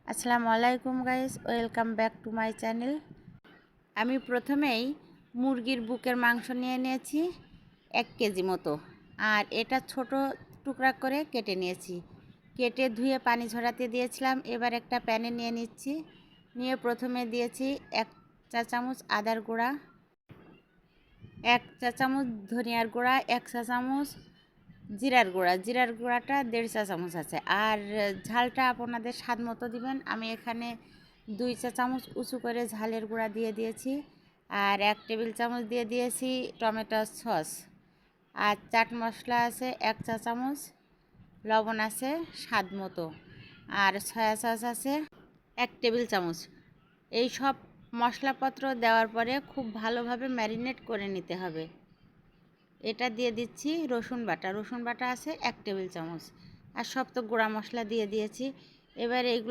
আসসালামু আলাইকুম guys, welcome back to my channel. আমি প্রথমেই মুরগির বুকের মাংস নিয়ে নিয়েছি 1 কেজি মতো, আর এটা ছোট টুকরা করে কেটে নিয়েছি। কেটে ধুয়ে পানি ঝরাতে দিয়েছিলাম। এবার একটা প্যানে নিয়ে নিচ্ছি। নিয়ে প্রথমে দিয়েছি 1 চা চামচ আদার গুঁড়া, 1 চা চামচ ধনিয়ার গুঁড়া, 1 চা চামচ জিরার গুঁড়াটা 1.5 চা চামচ আছে। আর ঝালটা আপনাদের স্বাদ মতো দিবেন। আমি এখানে 2 চা চামচ উঁচু করে ঝালের গুঁড়া দিয়ে দিয়েছি। আর 1 টেবিল চামচ দিয়ে দিয়েছি টমেটো সস। আর চাট মশলা আছে 1 চা চামচ, লবণ আছে স্বাদ মতো, আর সয়া সস আছে 1 টেবিল চামচ। এই সব মশলাপত্র দেওয়ার পরে খুব ভালোভাবে ম্যারিনেট করে নিতে হবে। এটা দিয়ে দিচ্ছি রসুন বাটা আছে 1 টেবিল চামচ। আর সব তো গুঁড়া মশলা দিয়ে দিয়েছি। এবার এইগুলো